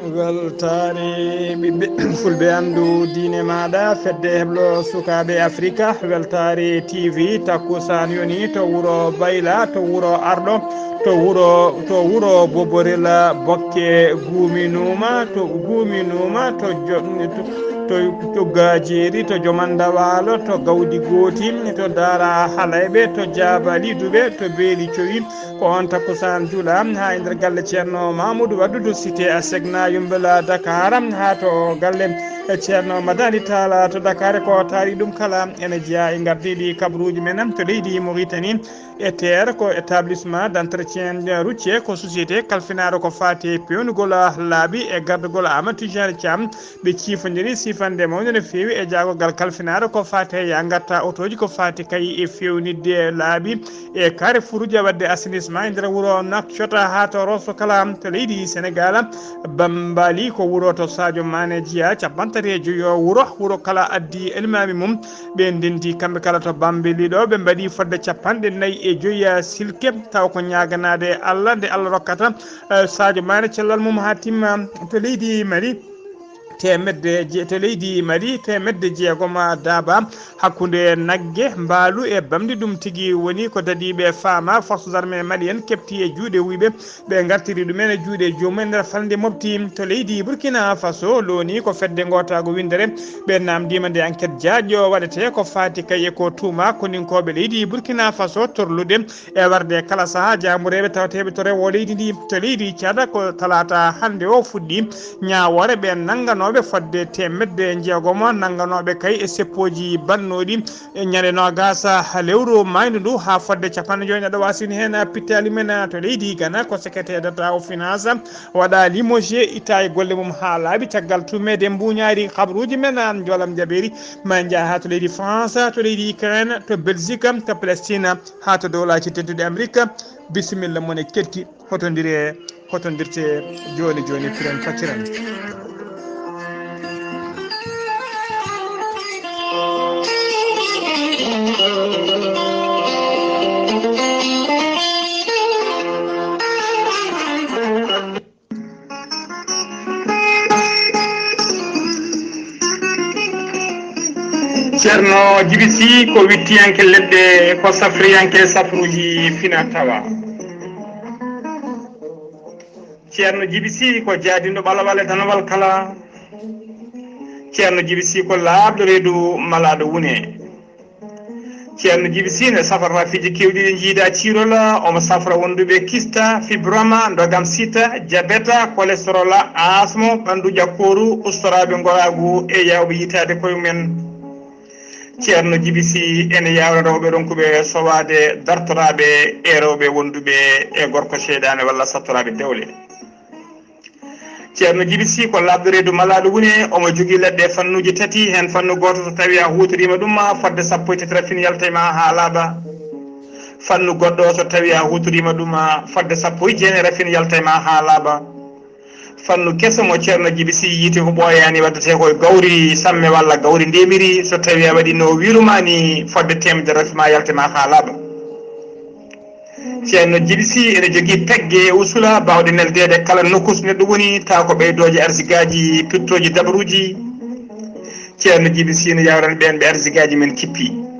weltare ɓiɓɓe fulɓe andu diine maɗa fedde heblo sukaɓe africa weltare tv takkusan yoni to wuuro bayla to wuuro arɗo to wuuro boborela bokke guminuma to gajeri to jomandawalo to gawdi gooti to dara halayɓe to jabali duɓe to beeli coyi ko on takkusan juula ha e nder galle ceerno mamoudou waddudu cité a segna yumbela dakar ha to galle ceerno madani tala to dakar ko taari ɗum kala ene jeeya e gardiɗi kabruji men to leydi mauritanie e terre ko établissement d' entretien routier ko société kalfinaro ko fati pewnugol laabi e gardugol amadou tijani thiam ɓe ciifodiri sifande mawde no fewi e jaagogal kalfinaro ko fati ya gatta otoji ko fati kay e fewnidde laabi e carrefour uji wadde assainissement e nder wuuro nakcota ha to rosso kala to leydi sénégal bambali ko wuuro to sadio mane jeeya capantati e joyo wuuro kala addi elmami mum ɓe ndendi kamɓe kala to bambili ɗo ɓe mbaɗi fodde capanɗe nayyi e joyiya silke taw ko ñaganade allah nde allah rokkata sadio mane cellal mum ha timma to leydi mali to leydi mali temedde jeegoma daaba hakkude nagge mbaalu e bamdi ɗum tigui woni ko dadiɓe faama forces armé mali en kepti e juuɗe wuyɓe ɓe gartiri ɗumen e juuɗe jomumen nder falde mofti to leydi burkina faso loni ko fedde gotago windere ɓe namdima nde enquête jaaƴo waɗete ko fati kaye ko tuuma koninkoɓe leydi burkina faso torlude e warde kala saaha jamureɓe tawateɓe to rewo leydi ndi to leydi thiada ko talata hande o fuɗɗi ñawore ɓe nanganoɓe fodde temedde jeegomo nanganoɓe kay e seppoji bannoɗi e ñande nogasa lewru maydu ndu ha fodde capanɗe joyi neɗɗo wasini hen pittali men to leydi Ghana ko secrétaire d'état au finance waɗa limogé itta e golle mum ha laaɓi caggal tumede mbuñari habruji men jolam jaɓeri ma jaa ha to leydi France to leydi Ukraine to Belgique to Palestine ha to dowlaji tedduɗe Amérique bisimilla mone ketti hotodirte joni piren facciran ceerno Djiby Sy ko wittiyanke leɗɗe ko safriyanke safruji fina tawa ceerno Djiby Sy ko jaadiɗo ɓalawal e danawal kala ceerno Djiby Sy ko laaɓɗo reedu malaɗo wune ceerno Djiby Sy ne safrata fiji kewɗi ɗi jiida cirol omo safra wonduɓe kista fibroma dogam sita diabète cholestérol asmo ɓandu ƴakkoru ustoraɓe goragu e yawɓe yitade koyemumen ceerno Djiby Sy ene yawra rewɓe ronkuɓe sowade dartoraɓe e rewɓe wonduɓe e gorko seedane walla sattoraɓe dewle ceerno Djiby Sy ko labɗo reedu malaɗo wune omo jogui leɗɗe fannuji tati hen fannu goto so tawi a hutorima ɗum fodde sappo e tati rafin yaltayma ha laaɓa fannu goɗɗo so tawi a hutorima ɗum fodde sappo e jeenayi rafin yaltayma ha laaɓa fannu kesa mo ceerno Djiby Sy yiite ko ɓooyani waddete koye gawri samme walla gawri ndemiri so tawi a waɗi no wirumani fodde temedere rafima yaltema ha laaɓa ceerno Djiby Sy ene jogui pegge e usula bawɗe neldede kala nokkus neɗɗo woni taw ko ɓeydoje arsigaji pirtoji dabaruji ceerno Djiby Sy ne yawran ɓen ɓe arsigaji men kippi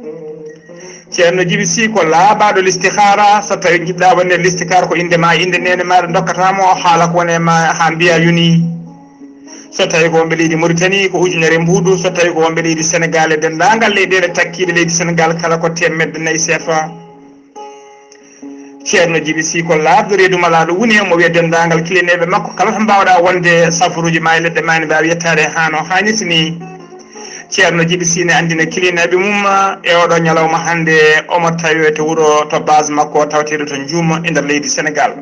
ceerno Djiby Sy ko laaɓaɗo listihara so tawi jiɗɗa wonde listihara ko inde ma inde nene maɗa dokkatamo haala ko wone ma ha mbiya yoni so tawi ko wonɓe leydi Mauritanie ko ujunere mbuuɗu so tawi ko wonɓe leydi Sénégal e dendagal leyɗele takkiɗe leydi Sénégal kala ko temedde nayyi CFA ceerno Djiby Sy ko laaɓɗo reedu malaɗo woni mo wiya dendagal kilineɓe makko kala to mbawɗa wonde safaruji ma e leɗɗe ma ne mbawi yettade ha no hannirta ni ceerno Djiby Sy ne andina kilineɓe mum e oɗo ñalawma hande omo tawi to wuuro to base makko tawateɗo to Djouma e nder leydi Sénégal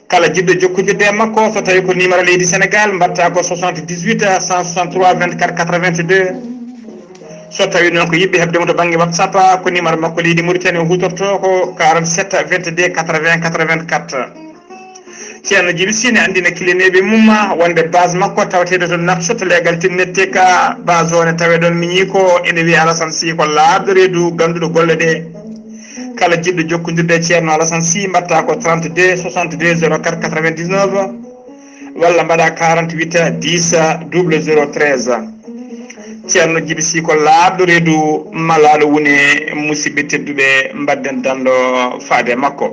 kala jiɗɗo jokkodirde e makko so tawi ko numéro leydi Sénégal mbatta ko 78 163 24 82 so tawi noon ko yiɓɓe hebdemo to banggue WhatsApp ko numéro makko leydi Mauritanie hutorto ko 47 22 80 84 ceerno Djiby Sy ne andina kilineɓe mum wonde base makko tawateɗo to Nouakchott legal tinnette ka base o ne tawe ɗon miñi ko ene wiya Alassane Sy ko laaɓɗo reedu ganduɗo golle ɗe kala jiɗɗo jokkodirde ceerno Alassane Sy mbatta ko 32 62 04 99 walla mbaɗa 48 10 0013 ceerno Djiby Sy ko laaɓɗo reedu malaɗo woni musidɓe tedduɓe mbadden danɗo faade makko.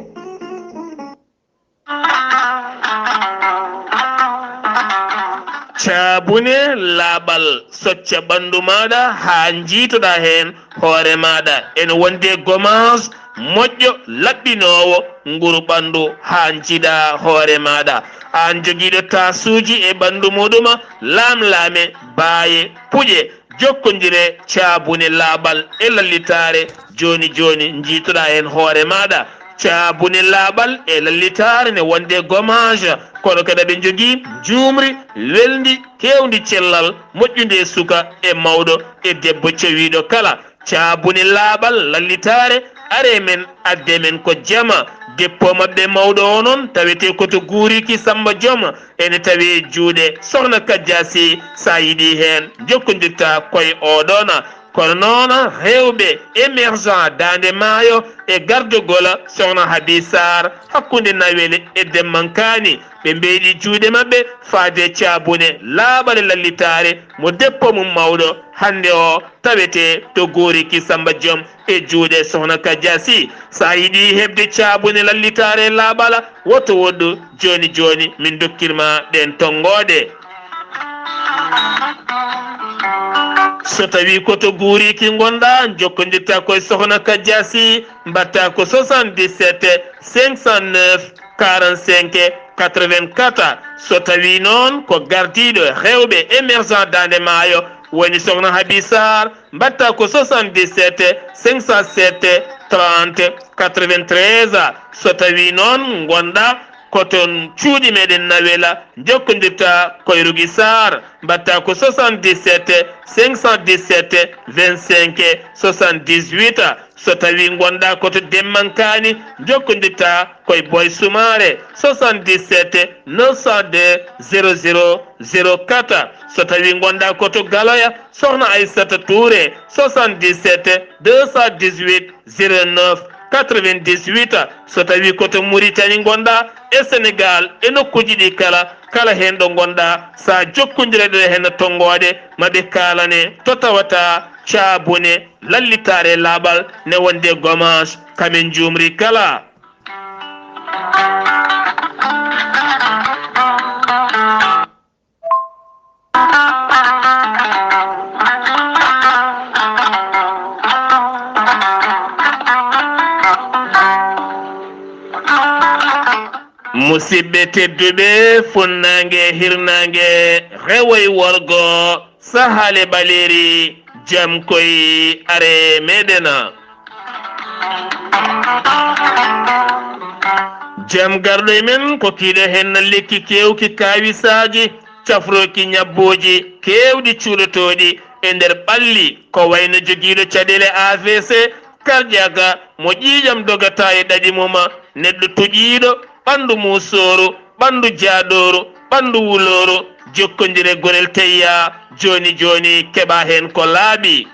caabune laaɓal socca ɓanndu maɗa haa jiitoɗa heen hoore maɗa ene wonde gommage moƴƴo laɓɓinowo nguru ɓanndu haa jiiɗa hoore maɗa an jogiiɗo tasuuji e ɓanndu muɗuma laamlaame baaye puƴe jokkodire caabune laaɓal e lallitare joni joni jiitoɗa heen hoore maɗa caabune laaɓal e lallitare ne wonde gommage kono kadi aɓe jogii juumri welndi kewndi cellal moƴƴude suka e mawɗo e debbo cewiɗo kala caabune laaɓal lallitare are men adde men ko jama deppo mabɓe mawɗo o noon tawete koto guuriki Samba Dioma ene tawi juuɗe sohna Kadia Sy sa yiiɗi heen jokkodirta koye oɗona kono noon rewɓe émergent Dande Maayo e gardogola sohna Haby Sarr hakkude Nawele e Demmankani ɓe mbeyɗi juuɗe maɓɓe faade caabune laaɓale lallitare mo deppo mum mawɗo hande o tawete to guuriki Samba Diom e juuɗe sohna Kadia Sy sa yiiɗi hebde caabune lallitare laaɓala woto woɗɗu joni joni min dokkirma ɗen tonggode so tawi koto guuriki gonɗa jokkodirta koye sohna Kadia Sy mbatta ko 77 509 45 84 so tawi noon ko gardiɗo rewɓe émergent Dande Maayo woni sohna Haby Sarr mbatta ko 77 507 30 93 so tawi noon gonɗa koton cuuɗi meɗen Nawela jokkodirta koye Rougui Sarr mbatta ko 77 517 25 78 so tawi gonɗa koto Demmankani jokkodirta koye Boy Soumare 77 902 00 04 so tawi gonɗa koto Galoya sohna Aissata Touré 77 218 09 98 so tawi koto Mauritanie gonɗa e Sénégal e nokkuji ɗi kala hen ɗo gonɗa sa jokkodireɗo hen tonggode maɓe kalane to tawata caabune lallitare laaɓal ne wonde gommage kamen jumri kala musidɓe tedduɓe funnangue hirnangue rewoy worgo sahale ɓaleri jam koye are meɗena jam garɗo e men ko kiiɗo hen lekki kewki kawisaji cafroki ñabboji kewɗi cuuɗotoɗi e nder ɓalli ko wayno joguiɗo caɗele AVC karƴaga mo ƴiƴam dogata e ɗaɗi muma neɗɗo toƴiɗo ɓandu musoru ɓandu jaaɗoru ɓandu wuloru jokkodire gorel teyya joni joni keɓa hen ko laaɓi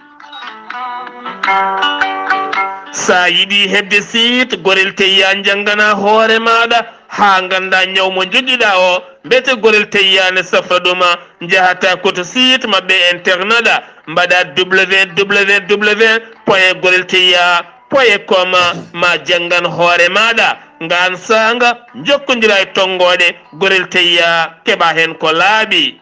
sa yiɗi hebde site gorel teyya janggana hoore maɗa ha ganda ñaw mo joƴƴiɗa o mbete gorel teyya ne safra ɗuma jahata koto site mabɓe internet a mbaɗa www.gorelteyya.com ma janggan hoore maɗa ngan sanga jokkodira e tonggode gorel teyya keɓa hen ko laaɓi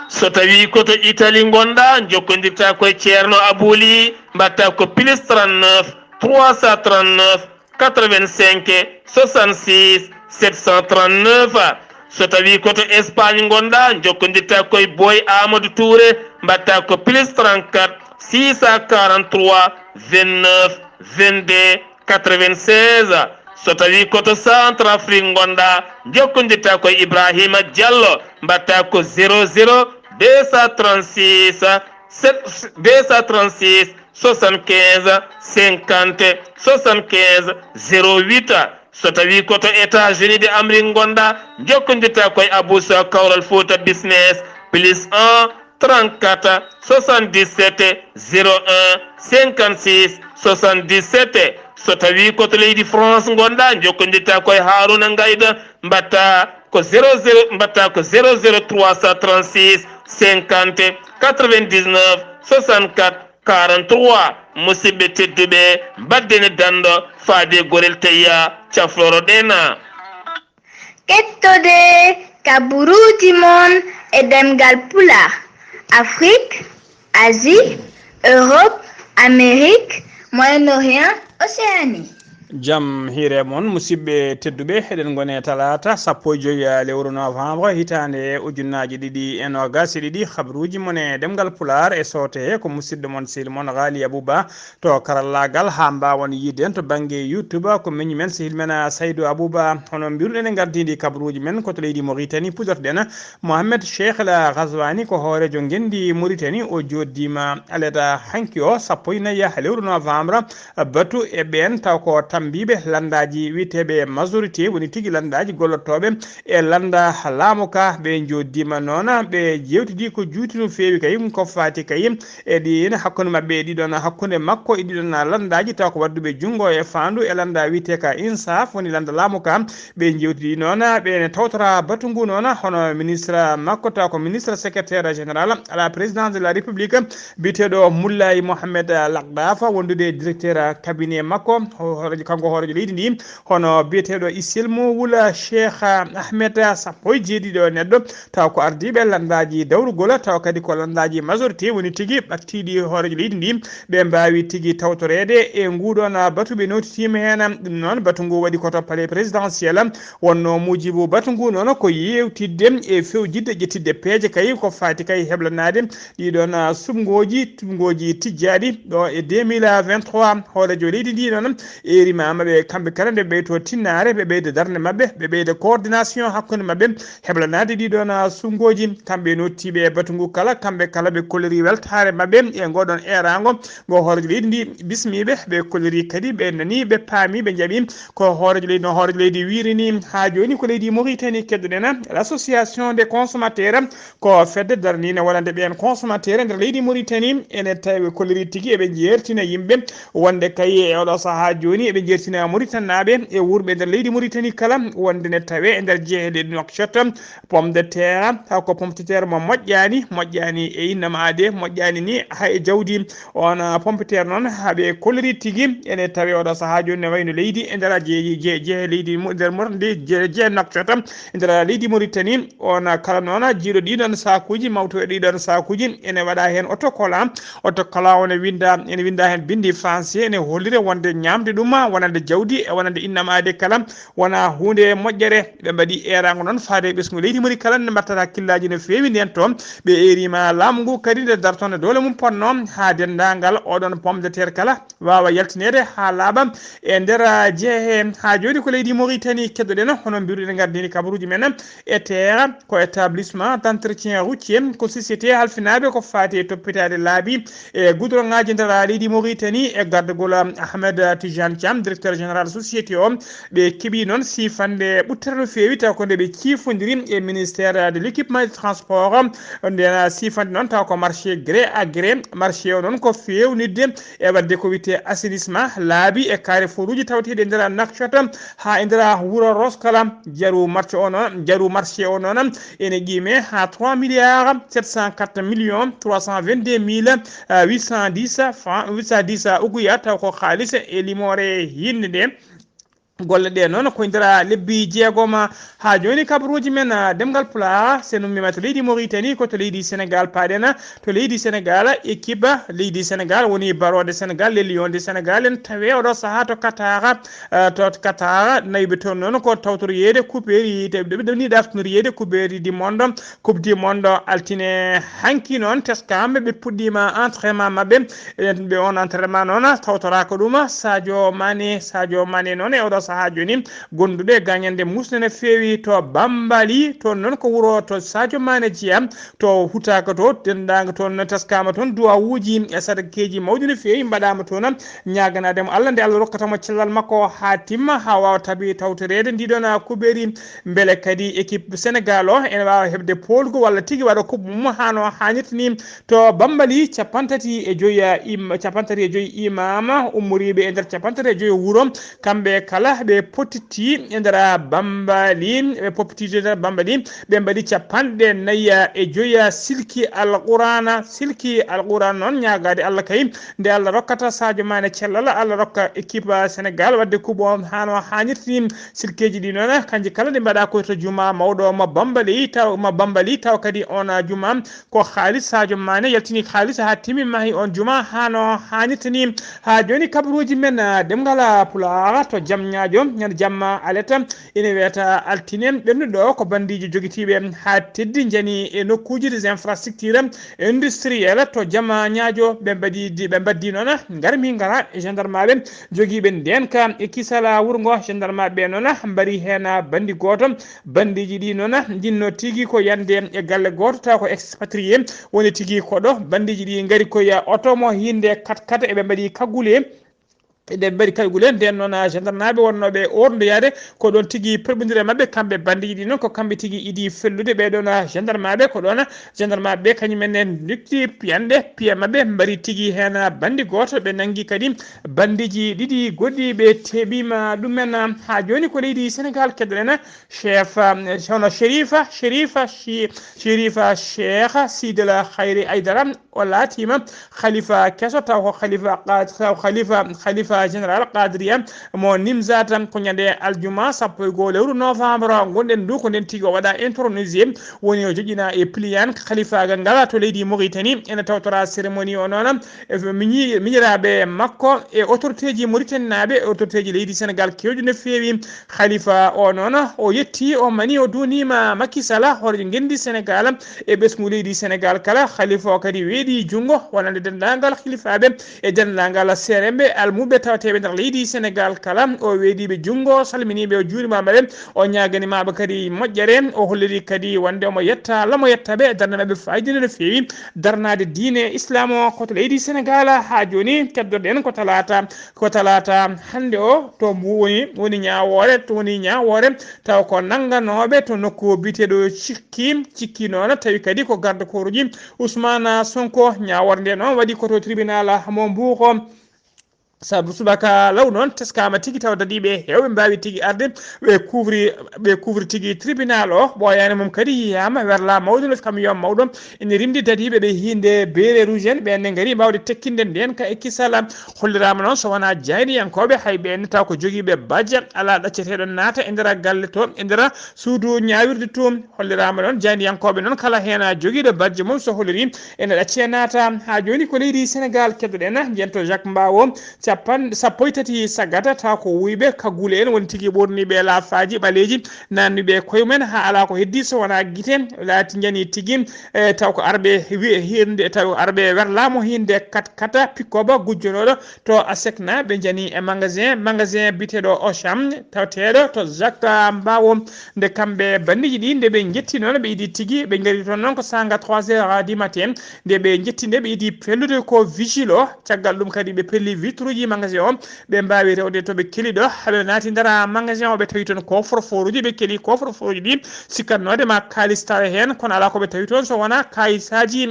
so tawi koto Italie gonɗa jokkodirta koye ceerno Abouli mbatta ko plus 39 339 85 66 739 so tawi koto Espagne gonɗa jokkodirta koye Boy Amadou Touré mbatta ko plus 34 643 29 22 96 so tawi koto Centre Afrique gonɗa jokkodirta koye Ibrahima Diallo mbatta ko 00 236 75 75 08 so tawi koto États-Unis d'Amérique gonɗa jokkodirta koye Aboussa Kawral Fouta Business plus 1 34 77 01 56 77 so tawi koto leydi France gonɗa jokkodita koye Haruna Ngayda mbatta ko 00 mbatta ko 00336 50 99 64 43 musidɓe tedduɓe baddene dando faade gorel tayya cafloro ɗena kettode kaburuji mon e ɗemngal pulaar Afrique, Asie, Europe, Amérique, Moyen-Orient, Océanie. Jam hire mon musidɓe tedduɓe eɗen gone talata 15 lewru novembre hitande ujunnaji ɗiɗi e nogas e ɗiɗi habruji mon e ɗemgal pular e sowte ko musidɗo mon sehil mon Ghalii Abuu Bah to karallagal ha mbawon yiden to banggue YouTube ko miñi men sehil men Saydou Abou Bah hono mbiruɗen e gardidi kabruji men koto leydi Mauritanie pudorɗen Mohamed Cheikh la Ghazwani ko hoorejo gendi Mauritanie o joddima aleta hanki o 14 lewru novembre batu e ɓen taw ko tambiɓe landaji witeɓe majorité woni tigui landaji gollotoɓe e landa laamu ka ɓe joddima noon ɓe jewtidi ko juuti no fewi kayim ko fati kayim e ɗin hakkude mabɓe ɗiɗon hakkude makko e ɗiɗon landaji taw ko wadduɓe junggo e fandu e landa wite ka insaf woni landa laamu ka ɓe jewtidi noon ɓe tawtora batu ngu noon hono ministre makko taw ko ministre secrétaire général à la présidence de la république biteɗo Moulaye Mohamed Lakdafa wondude directeur cabinet makko kanko hoorejo leydi ndi hono biyeteɗo isilmo wula Cheikh Ahmed sappo e jeeɗiɗo neɗɗo taw ko ardiɓe landaji dawrugol taw kadi ko landaji majorité woni tigui ɓattiɗi hoorejo leydi ndi ɓe mbawi tigui tawtorede e nguɗon batu ɓe notitima hen ɗum noon batu ngu waɗi koto palais présidentiel wonno mujibu batu ngu noon ko yewtidde e fewjidde ƴettidde peeje kay ko fati kay heblanade ɗiɗon sumgoji tijjaɗi ɗo e 2023 hoorejo leydi ndi noon erimama ɓe kamɓe kala nde ɓeyto tinnare ɓe ɓeyde darde mabɓe ɓe ɓeyde coordination hakkude mabɓe heblanade ɗiɗon sungoji kamɓe nottiɓe batu ngu kala kamɓe kala ɓe kolliri weltare mabɓe e ngoɗon erago ngo hoorejo leydi ndi bismiɓe ɓe kolliri kadi ɓe nani ɓe paami ɓe jaaɓi ko hoorejo leydi no hoorejo leydi wirini ha joni ko leydi Mauritanie keddoɗen l'association des consommateurs ko fedde darnine wonande ɓen consommateur nder leydi Mauritanie ene tawi kolliri tigui eɓe jertina yimɓe wonde kay e oɗo saaha joni eɓe jertina Mauritanaɓe e wurɓe nder leydi Mauritanie kala wonde ne tawe e nder jeeheɗe Nouakchott pomme de terre taw ko pomme de terre mo moƴƴani e innama ade moƴƴani ni ha e jawdi on pomme de terre noon haaɓe kolliri tigui ene tawe oɗo saaha joni ne wayno leydi e nder jeehe leydi nder jeehe Nouakchott e nder leydi Mauritanie on kala noon jiiɗo ɗiɗon sakuji mawto e ɗiɗon sakuji ene waɗa hen autocollant ene winda hen bindi français ene hollire wonde ñamde ɗum wonande jawdi e wonande innamade kala wona hunde moƴƴere ɓe mbaɗi erago noon faade ɓesgu leydi mari kala ne mbattata hakkillaji no fewi nden toon ɓe erima laamu ngu kadi nde dartone dole mum ponno ha dendagal oɗon pomme de terre kala wawa yaltinede ha laaɓa e nder jeehe ha joni ko leydi Mauritanie keddoɗen hono mbiruɗen gardini kabaruji men e terre ko établissement d'entretien routier ko société halfinaɓe ko fati e toppitade laabi e goudron ngaji nder leydi Mauritanie e gardugol Ahmed Tidiane Thiam directeur général société o ɓe keeɓi noon sifande ɓuttere no fewi taw ko nde ɓe ciifodiri e ministère de l'équipement et du transport nden sifande noon taw ko marché gré à gré marché o noon ko fewnidde e wadde ko wiyete assainissement laabi e carrefour uji tawteɗe e nder Nouakchott ha e nder wuuro Roskala jaru marché o noon ene qiime ha 3 milliards 704 millions 322 mille 810 francs 810 uguya taw ko haalis e limore yinde nde golle ɗe noon ko ndira lebbi jeegom ha joni kabaruji men ɗemgal pulaar senummima to leydi Mauritanie ko to leydi Sénégal paaɗen to leydi Sénégal équipe leydi Sénégal woni barode Sénégal les lions de Sénégal en tawe oɗo saaha to Qatar nayɓe toon noon ko tawtoriyede coupeeri ɓe ɗemni ɗaftiniriyede coupeeri du monde coupe du monde altine hanki noon teskama ɓe puɗɗima entraînement mabɓe ɓe on entraînement noon tawtoraka ɗum Sadio Mané noon e oɗo saha joni gondude gagnande musnene fewi to Bambali to non ko wuro to Sadio Mané jiyam to hutaka to dendaga ton taskama ton duwawuji e sadakeji mawdini fewi mbaɗama toon ñaganademo Allah nde Allah rokkatamo cellal makko ha timma ha wawa tabi tawtorede ndiɗon kuɓeri beele kadi équipe Sénégal o ene wawa hebde polgo walla tigui waɗa coupe mum hano hannirtini to Bambali capantati e joyi imama ummoriɓe e nder capantati e joyi wuuro kamɓe kala ɓe potiti e nder Bambali ɓe poppitide nder Bambali ɓe mbaɗi capanɗe nayya e joya silki alqurana noon ñagade Allah kay nde Allah rokkata Sadio Mané cellal Allah rokka équipe Sénégal wadde coupe o hano hannirtini silkeji ɗi noon kanji kala ɗi mbaɗa koye to juma mawɗo mo Bambali taw kadi on juma ko halis Sadio Mané yaltini halis ha timmimahi on juma hano hannirtini ha joni kabaruji men ɗemngaľ pulaar to jamñajo ñande jamma aleta ina wiyata altine ɓennuɗo ko bandiji joguitiɓe ha teddi jani e nokkuji des infrastructure industriel to jamma ñaajo ɓe mbaddi noon garmi gara gendarme ɓe joguiɓe ndenka e kisala wurgo gendarme ɓe noon mbari hen bandi goto bandiji ɗi noon jinno tigui ko yande e galle goto taw ko expatrié woni tigui koɗo bandiji ɗi gaari koye auto mo hinde 4x4 eɓe mbaɗi kaggule ɓe mbaɗi kaygule nden noon gendarmeɓe wonnoɓe ordoyade ko ɗon tigui perɓodire mabɓe kamɓe bandiji ɗi noon ko kamɓe tigui iidi fellude ɓeɗon gendarmeɓe ko ɗon gendarmeɓe kañumen lutti piya mabɓe mbari tigui hen bandi goto ɓe nangui kadi bandiji ɗiɗi goɗɗi ɓe teɓima ɗumen ha joni ko leydi Sénégal keddoɗen chef hono Shérifa Cheikh Sidel Khayri Aidara o laatima khalifa keso taw ko khalifa général Qadriya mo Nimzat ko ñande aljuma 1 lewru novembre gonɗen du ko nden tigi o waɗa intronisé woni o joƴina e pliyan khalifagal ngal to leydi Mauritanie ene tawtora cérémonie o noon miñiraɓe makko e autorité ji Mauritanie naɓe autorité ji leydi Sénégal kewɗi no fewi khalifa o noon o yetti o mani o dunima Macky Sall hoto gendi Sénégal e ɓesgu leydi Sénégal kala khalifa o kadi weeɗi jungo wonande dendagal khalifaɓe e dendagal seremɓe almuɓe tawateɓe nder leydi Sénégal kala o weeɗiɓe jungo salminiɓe o juurimaɓe o ñaganimaɓe kadi moƴƴere o holliri kadi wonde omo yetta Allah mo yettaɓe darde mabɓe fayidine no fewi darnade diine islam o koto leydi Sénégal ha joni keddorɗen ko talata hande o to woni ñawore taw ko nangganoɓe to nokku biteɗo cikki noon tawi kadi ko garde koruji Ousmane Sonko ñaworde nde noon waɗi koto tribunal mo Mbuuko sabu subaka law noon teskama tigui taw dadiɓe hewɓe mbawi tigui arde ɓe couvre tigui tribunal o ɓoyani mum kadi yiyama werla mawɗo camion mawɗo ene rimdi dadiɓe ɓe hinde beele rouge en ɓenne gaari mbawde tekkinde nden ka e kisala hollirama noon so wona jayniyankoɓe hay ɓenne taw ko joguiɓe badja ala ɗacceteɗo naata e nder galle to e nder suudu ñawirde to hollirama noon jayniyankoɓe noon kala hen joguiɗo badja mum so holliri ene ɗacce naata ha joni ko leydi Sénégal keddoɗen jento Jacques Mbawo sappo e tati sagata taw ko wuyɓe kaggule en woni tigui ɓorniɓe laafaji ɓaleji nannuɓe koyemumen ha ala ko heddi so wona guite laati jani tigui taw ko arɓe hinde taw arɓe werlamo hinde 4x4 pikkoba gujjonoɗo to ASECNA ɓe jani e magasin biteɗo Auchan tawteɗo to Jacques Mbawo nde kamɓe bandiji ɗi nde ɓe jetti noon ɓe yiiɗi tigui ɓe gaari toon noon ko sanga 3h du matin nde ɓe jetti nde ɓe yiiɗi pellude ko vigile o caggal ɗum kadi ɓe pelli vitre uji magasin o ɓe mbawi rewde to ɓe keeliɗo haɓe naati nder magasin o ɓe tawi toon coffre-fort uji ɓe keeli coffre-fort uji ɗi sikkatnode ma kalis tawa hen kono ala koɓe tawi toon so wona kayisaji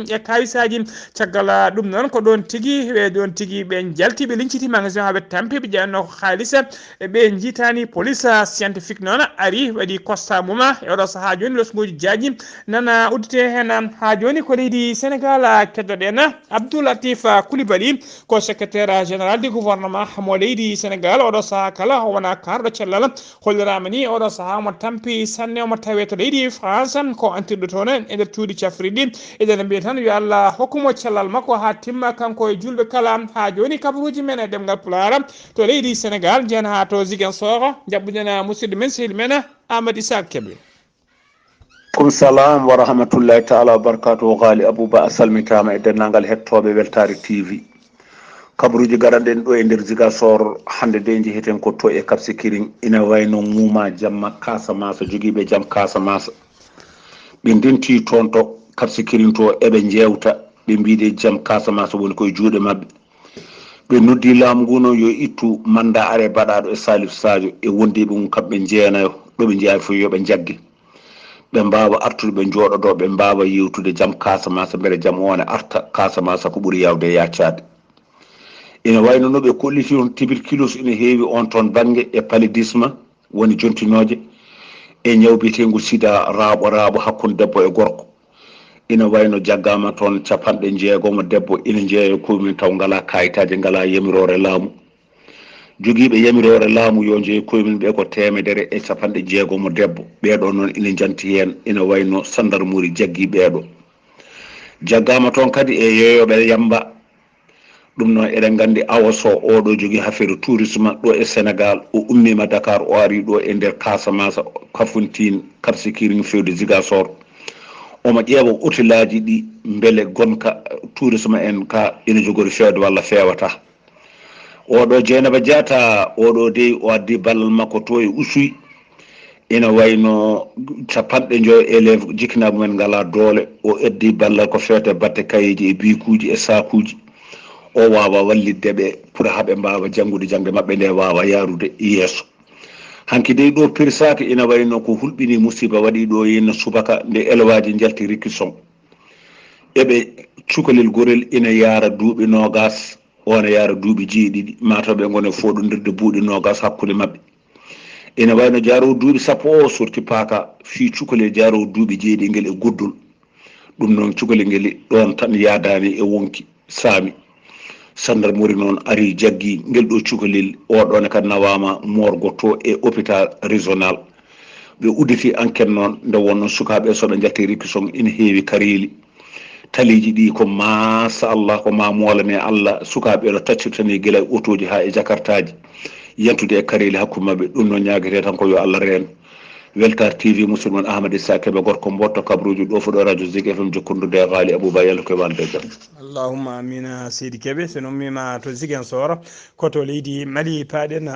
caggal ɗum noon ko ɗon tigui ɓe jalti ɓe linciti magasin o ɓe tampi ɓe ƴewno ko haalisa ɓe jiitani police scientifique noon ari waɗi constat muma e oɗo saaha joni losguji jaji nana uddite hen ha joni ko leydi Sénégal keddoɗen Abdou Latif Coulibaly ko secrétaire général du gouvernement mo leydi Sénégal oɗo saaha kala wona karɗo cellal hollirama ni oɗo saaha omo tampi sanne omo tawe to leydi France ko antirɗo toon e nder cuuɗi cafriɗi eɗen mbiya tan yo Allah hokkumo cellal makko ha timma kanko e julɓe kala ha joni kabaruji men e ɗemngal pulaar to leydi Sénégal jen ha to Ziguinchor jaɓɓuɗen musidɗo men sehil men Amadou Issa Kébé. kum salam wa rahmatullahi taala wa barakatuhu Ghalii Abuu Bah salmitama e dennangal hettoɓe Weltare TV kabruji garaɗen ɗo e nder Ziguinchor hande de jeheten ko to e Kapsikiring ina wayno muuma jamma Casamance jogiiɓe jam Casamance ɓe ndenti toon to Kapsikiring to eɓe jewta ɓe mbiɗe jam Casamance woni koye juuɗe mabɓe ɓe noddi laamu ngu noon yo ittu manda are baɗaɗo e Salif Sadio e wondiɓe mum kamɓe jeenayo ɗo ɓe jeeya fof yoɓe jagge ɓe mbawa artude ɓe jooɗoɗo ɓe mbawa yewtude jam Casamance beele jam one arta Casamance ko ɓuuri yawde yaccade ina wayno no ɓe kolliti on tuberculose ina heewi on toon banggue e paludisme woni jontinoje e ñawbitegu sida raaɓo hakkude debbo e gorko ina wayno jaggama toon 60 debbo ina jeeya commune taw ngala kayitaji ngala yamirore laamu jogiiɓe yamirore laamu yo jeeya commune ɓe ko 160 debbo ɓeɗo noon ina janti hen ina wayno sandarmuri jaggi ɓeɗo jaggama toon kadi e yeeyoɓe yamba ɗum noon eɗen gandi Awa Sow oɗo jogui affaire tourisme ɗo e Sénégal o ummima Dakar o ari ɗo e nder Casamance Kafountine Kapsikiring fewde Ziguinchor omo ƴeewa hôtelaji ɗi beele gonka tourisme en ka ina jogori fewde walla fewata oɗo Dieynaba Diatta oɗo dey o addi ballal makko to e Oussouye ina wayno 50 élève jikkinaɓe men ngala doole o addi ballal ko fewte batte kayeji e bikuji e sakuji o wawa wallidde ɓe pour haaɓe mbawa janggude jangde mabɓe nde wawa yarude yeeso hanki dey ɗo pirsaki ina wayno ko hulɓini musiba waɗi ɗo yenno subaka nde élevage jalti rikkison eɓe cukalel gorel ina yaara duuɓi nogas ona yaara duuɓi jeeɗiɗi mataɓe gone foɗodirde buuɗi nogas hakkude mabɓe ina wayno jaaro duuɓi 10 o sorti paaka fi cukalel jaaro duuɓi jeeɗi ngel e guddol ɗum noon cukalel ngel ɗon tan yaadani e wonki saami sandarmori noon ari jaggi ngel ɗo cukalel oɗone kadi nawama morgo to e hôpital régional ɓe udditi enquête noon nde wonno sukaɓe soɓe jatti rikkison ina heewi kareli taliji ɗi ko masa Allah ko ma molane Allah sukaɓe ɗo taccirtani guila e auto ji ha e jakartaji yentude e kareli hakkude mabɓe ɗum noon ñaguete tan ko yo Allah reeno Weltar TV musidɗo mon Ahmad Issa Keɓe gorko mbotto kabruji ɗo fuɗo radio Zik FM jokkondude e Ghalii Abuu Bah yalla koye walde jam allahumma amina seydi Keɓe so ummima to Ziguinchor koto leydi Mali paaɗen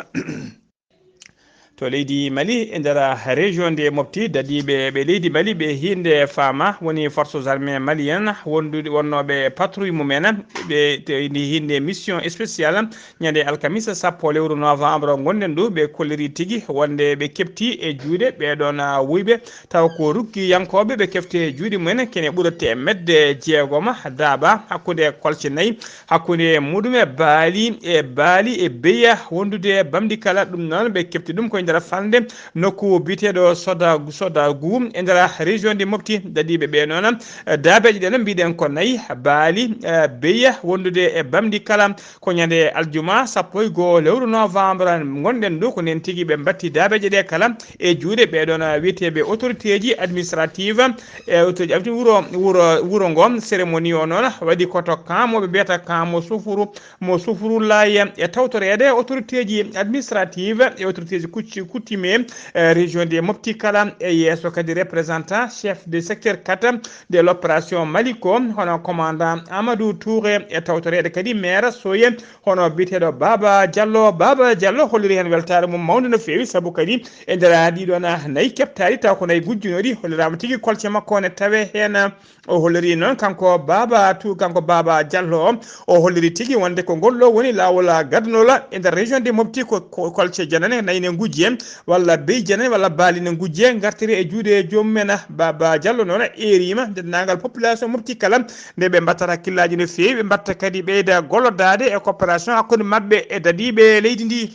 to leydi Mali e nder région de Mopti dadiɓe ɓe leydi Mali ɓe hinde fama woni forces armées malienne wonnoɓe patrouille mumen ɓe hinde mission spéciale ñande alkamisa 10 lewru novembre gonɗen ɗo ɓe kolliri tigui wonde ɓe kefti e juuɗe ɓeɗon wuyɓe taw ko rukkiyankoɓe ɓe kefti e juuɗe mumen kene ɓuura temedde jeegom daaba hakkude kolce 4 hakkude muɗum e baali e beya wondude bamdi kala ɗum noon ɓe kefti ɗum koye nder falde nokku biteɗo soda gou e nder région de Mopti dadiɓe ɓe noon daabeji ɗen mbiɗen ko 4 baali beya wondude e bamdi kala ko ñande aljuma 11 lewru novembre gonɗen ɗo ko nen tigui ɓe batti daabeji ɗe kala e juuɗe ɓeɗon wiyeteɓe autorité ji administrative e wuro ngo cérémonie o noon waɗi koto kamoɓe mbiyata kan mo sufuru laye e tawtorede autorité ji administrative e autorité ji coutumier région de Mopti kala e yesso kadi représentant chef de secteur 4 de l'opération Maliko hono commandant Amadou Touré e tawtorede kadi maire Soye hono biteɗo Baba Diallo holliri hen weltare mum mawde no fewi saabu kadi e nder ɗiɗon 4 keptari taw ko 4 gujjunoɗi hollirama tigui kolce makko ne tawe hen o holliri noon kanko Baba Diallo o holliri tigui wonde ko gollo woni lawol gadanola e nder région de Mopti ko kolce janane 4 ne gujje walla bey janane walla baali ne gujje gartiri e juuɗe jomumen Baba Diallo noon erima dendagal population Mopti kala nde ɓe mbattata hakkillaji no fewi ɓe mbatta kadi ɓeyda gollodade e coopération hakkude mabɓe e dadiɓe leydi ndi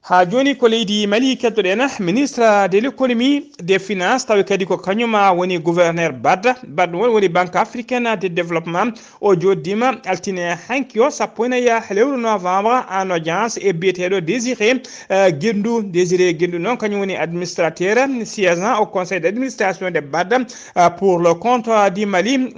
ha joni ko leydi Mali keddoɗen ministre de l'économie des finances tawi kadi ko kañuma woni gouverneur Bad woni banque africaine de développement o joddima altine hanki o 14 lewru novembre en audience e biyeteɗo Désiré Guendou noon kañum woni administrateur siégeant au conseil d'administration de Bad pour le compte du Mali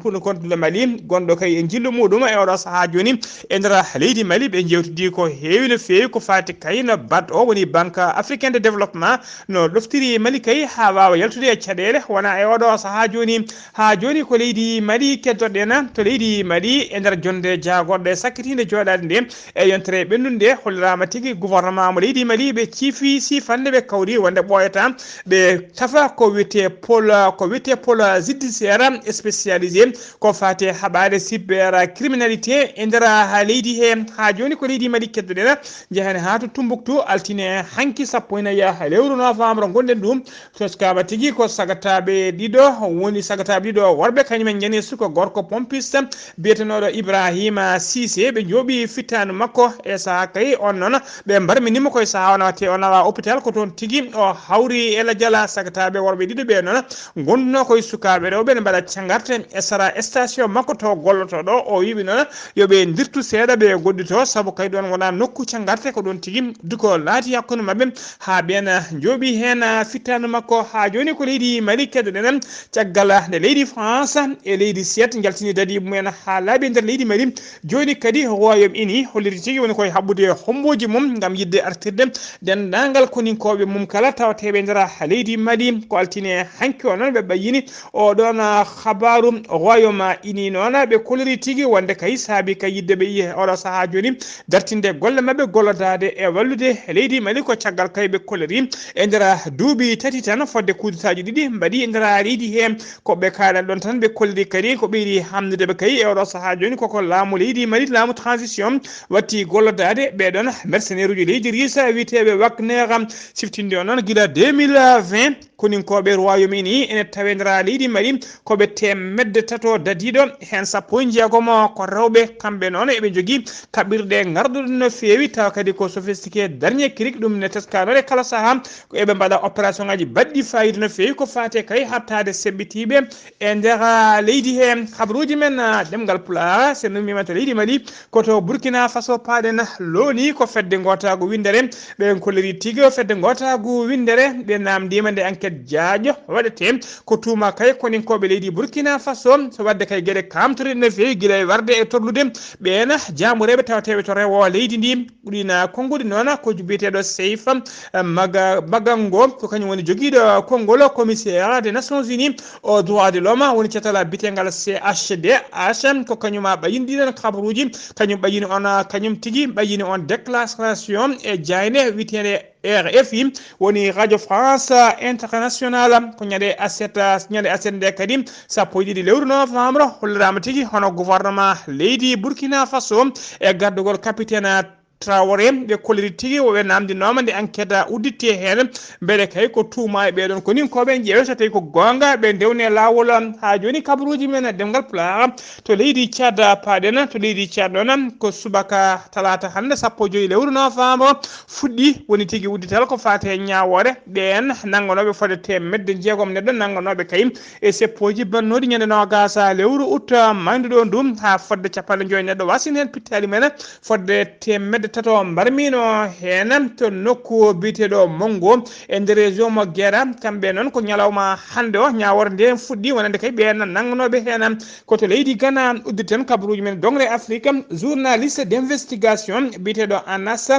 pour le compte du Mali gonɗo kay e jillu muɗum e oɗo saaha joni e nder leydi Mali ɓe jewtidi ko heewi no fewi ko fati kay no BAD o woni banque africaine de développement no ɗoftiri Mali kay ha wawa yaltude e caɗele wona e oɗo saha joni ko leydi Mali keddoɗen to leydi Mali e nder jonde jagorɗo e sakkitinde joɗade nde e yontere ɓenndude hollirama tigui gouvernement mo leydi Mali ɓe ciifi sifande ɓe kawri wonde ɓoyata ɓe tafa ko wiyete pôle judiciaire spécialisé ko fati haɓade cybercriminalité e nder leydi he ha joni ko leydi Mali keddoɗen jehani ha to Tumbuktu altine hanki 14 lewru novembre gonɗen ɗum toskama tigui ko sagataɓe ɗiɗo woni sagataɓe ɗiɗo worɓe kañumen jani suko gorko pompiste biyetenoɗo Ibrahima Cissé ɓe jooɓi fittanu makko e saha kay on noon ɓe mbarminima koye saha on wate o nawa hôpital ko toon tigui o hawri ela jala sagataɓe worɓe ɗiɗo ɓe noon gonduno koye sukaɓe rewɓe ne mbaɗa cagarte e sara station makko to golloto ɗo o wiɓe noon yoɓe dirtu seeɗa ɓe goɗɗito saabu kay ɗon wona nokku cagarte ko ɗon tigui duko laati hakkude mabɓe ha ɓen jooɓi hen fittanu makko ha joni ko leydi Mali keddoɗen caggal nde leydi France e leydi Suède jaltini dadi mumen ha laaɓi nder leydi Mali joni kadi Royaume-Uni holliri tigui woni koye habɓude homboji mum gam yidde artirde dendagal koninkoɓe mum kala tawateɓe nder leydi Mali ko altine hanki o noon ɓe ɓayyini oɗon habaru Royaume-Uni noon ɓe koliri tigui wonde kay saabi kay yidde ɓe yi oɗo saaha joni dartinde golle mabɓe gollodade e wallude leydi Mali ko caggal kay ɓe koliri e nder duuɓi tati tan fodde kudetaji ɗiɗi mbaɗi e nder leydi he koɓe kaɗan ɗon tan ɓe kolliri kadi ko ɓeydi hamdudeɓe kay e oɗo saaha joni koko laamu leydi Mali laamu transition watti gollodade ɓeɗon mercenaire uji leydi Rissa wiyeteɓe Wagner siftinde o noon guila 2020 koninkoɓe Royaume-Uni ene tawe nder leydi Mali koɓe temedde tato dadiɗo hen sappo e jeegomo ko rewɓe kamɓe noon eɓe jogui kaɓirɗe garduɗe no fewi tawa kadi ko sophistiqué dernier crique ɗum ne teskanore kala saaha ko eɓe mbaɗa opération ngaji baɗɗi fayida no fewi ko fate kay habtade seɓɓitiɓe e nder leydi he habaruji men ɗemgal pulaar sen numima to leydi Mali koto Burkina Faso paɗen loni ko fedde gotago windere ɓen kolliri tigui fedde gotago windere ɓe namdima nde enquête jaaƴo waɗete ko tuma kay koninkoɓe leydi Burkina Faso so wadde kay gueɗe kamtori no fewi guila e warde e torlude ɓen jamureɓe tawateɓe to rewo leydi ndi ɗina konngudi noon ko biyeteɗo Seif Magango ko kañum woni joguiɗo konngol commissaire des Nations Unies au droit de l'homme woni catala bitegal CHDH ko kañuma ɓayini ɗiɗon habaruji kañum ɓayini on kañum tigui ɓayini on déclaration e jayne witede RFI woni radio France international ko ñande aset nde kadi sappo e ɗiɗi lewru novembre hollirama tigui hono gouvernement leydi Burkina Faso e gardugol capitaine Traoré ɓe kolliri tigui woɓe namdinoma nde enquête udditte hen beele kay ko tuuma e ɓeɗon ko nin koɓe ƴeewe so tawi ko gonga ɓe ndewne lawol ha joni kabaruji men ɗemgal pulaar to leydi Tchad paɗen to leydi Tchad ɗon ko subaka talata hande sappo e joyi lewru novembre fuɗɗi woni tigui uddital ko fate ñawore ɓen nangganoɓe fodde temedde jeegom neɗɗo nangganoɓe kay e seppoji bannoɗi ñande nogasa lewru août mayduɗo ɗum ha fodde capanɗe joyi neɗɗo wasini hen pittali men fodde temedde tato mbarmino hen to nokku biteɗo Mongo e nder région mo Guéra kamɓe noon ko ñalawma hande o ñawore nde fuɗɗi wonande kay ɓen nangganoɓe hen koto leydi Ghana udditen kabaruji men dongre Afrique journaliste d'investigation biteɗo Anas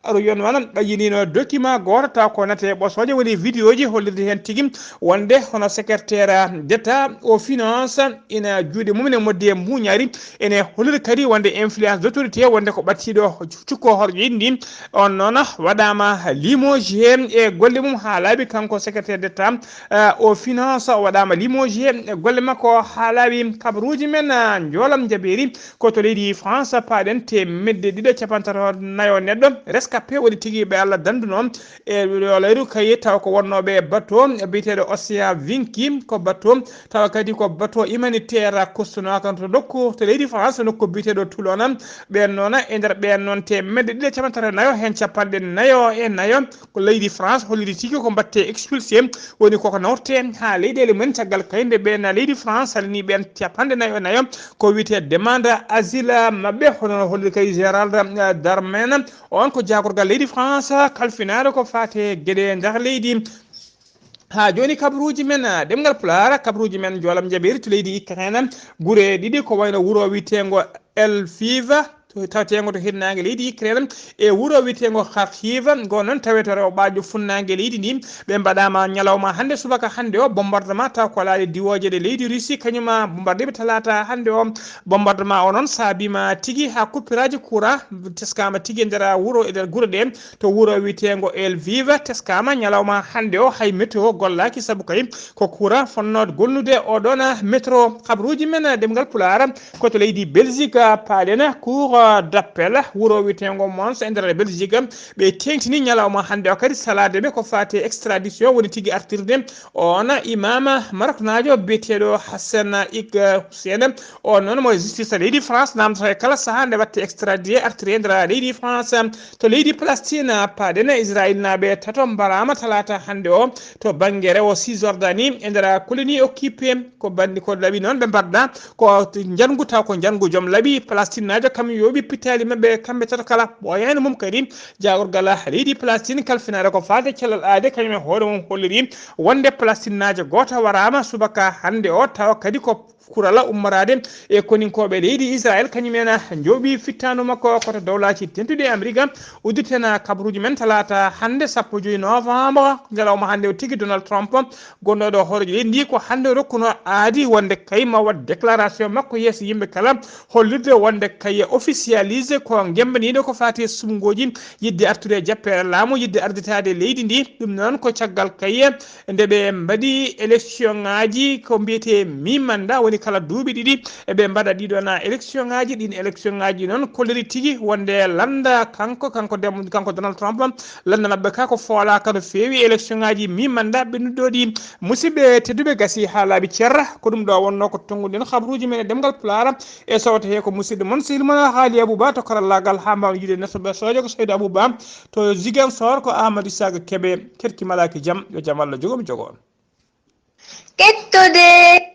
Aroyon wan ɓayinino document goto taw ko nate ɓosoje woni vidéo ji hollirde hen tigui wonde hono secrétaire d'état aux finances ina juuɗe mum ne moddi e mbuñari ene holliri kadi wonde influence d'autorité wonde ko ɓattiɗo ko horƴindi on noon waɗama limogé e golle mum ha laaɓi kanko secrétaire d'état aux finances waɗama limogé e golle makko ha laaɓi kabaruji men joolam jaɓeri koto leydi France paɗen temedde ɗiɗo capantato nayo neɗɗo rescapé woni tigui ɓe Allah danduno e layru kayi taw ko wonnoɓe bateau biteɗo Océan Vinci ko bateau tawa kadi ko bateau humanitaire kostunoka to nokku to leydi France nokku biteɗo Toulon ɓen noon e nder ɓen noon temedde ɗiɗi capantato nayo hen capanɗe nayo e nayo ko leydi France holliri tigui ko mbatte expulsé woni koko nawrte ha leyɗele mumen caggal kayde ɓen leydi France salini ɓen capanɗe nayo e nayo ko wiyete demande asile mabɓe hono holliri kay Gérald Darmanin on ko jagorgal leydi France kalfinare ko fate gueɗe nder leydi ha joni kabaruji men ɗemgal pulaar kabaruji men joolam jaɓeri to leydi Ukraine guure ɗiɗi ko wayno wuuro witengo El Fiva to tawetengo to hirnangue leydi Ukraine e wuro witeego Kharkiv go noon taweto rewɓajo funnangue leydi ndi ɓe mbaɗama ñalawma hande subaka hande o bombardement taw ko laali diwoje de leydi Russie kañuma bombardeɓe talata hande o bombardement o noon saabima tigui ha coupiraji courant teskama tigui e nder wuro e nder guure ɗe to wuro witeego Lviv teskama ñalawma hande o hay météo gollaki saabu kay ko courant fonnode gollude oɗon métro kabaruji men ɗemngal pulaar koto leydi Belgique paɗen cour d'appel wuro witeego Mons e nder Belgique ɓe tengtini ñalawma hande o kadi salade ɓe ko fati extradition woni tigui artirde on imam maroknajo biyeteɗo Hassan Ik Hussein on noon mo justice leydi France namdoto e kala saaha nde watte extradé artiri e nder leydi France to leydi Palestine paɗen Israël naɓe tato mbarama talata hande o to banggue rewo Cisjordanie e nder coloni occupé ko bandi ko laaɓi noon ɓe mbarɗa ko jangu taw ko jangu joom laaɓi Palestine najo kam yoɓi pittali mabɓe kamɓe tato kala ɓoyani mum kadi jagorgal leydi Palestine kalfinare ko fate cellal aade kañum e hoore mum holliri wonde Palestine najo goto warama subaka hande o tawa kadi ko kurala ummarade e koninkoɓe leydi Israël kañumen jooɓi fittanu makko koto dowlaci tentude Amérique udditena kabaruji men talata hande 15 novembre ñalawma hande o tigui Donald Trump gonɗoɗo hoorejo leydi ndi ko hande rokkuno aadi wonde kay ma wat déclaration makko yeeso yimɓe kala hollirde wonde kay officialise ko gembaniɗo ko fati sumgoji yidde artude jappere laamu yidde arditade leydi ndi ɗum noon ko caggal kay nde ɓe mbaɗi élection ngaji ko mbiyete mi-mandat woni kala duuɓi ɗiɗi eɓe mbaɗa ɗiɗon élection ngaji ɗin élection ngaji noon kolliri tigui wonde landa kanko Donald Trump landa mabɓe ka ko foolaka no feewi élection ngaji mi-mandat ɓennuɗoɗi musidɓe tedduɓe gasi ha laaɓi ceerra ko ɗum ɗo wonno ko tonguɗen habaruji men e ɗemgal pulaar e sawta he ko musidɗo moon sehilmon Ghalii Abuu Bah to karallagal ha mbawmi yiide nestoɓe sojo ko Seydou Abou Bah to Ziguinchor ko Amadou Isaga Kébé ketki malaki jaam yo jaam Allah jogomi jogo on Kettude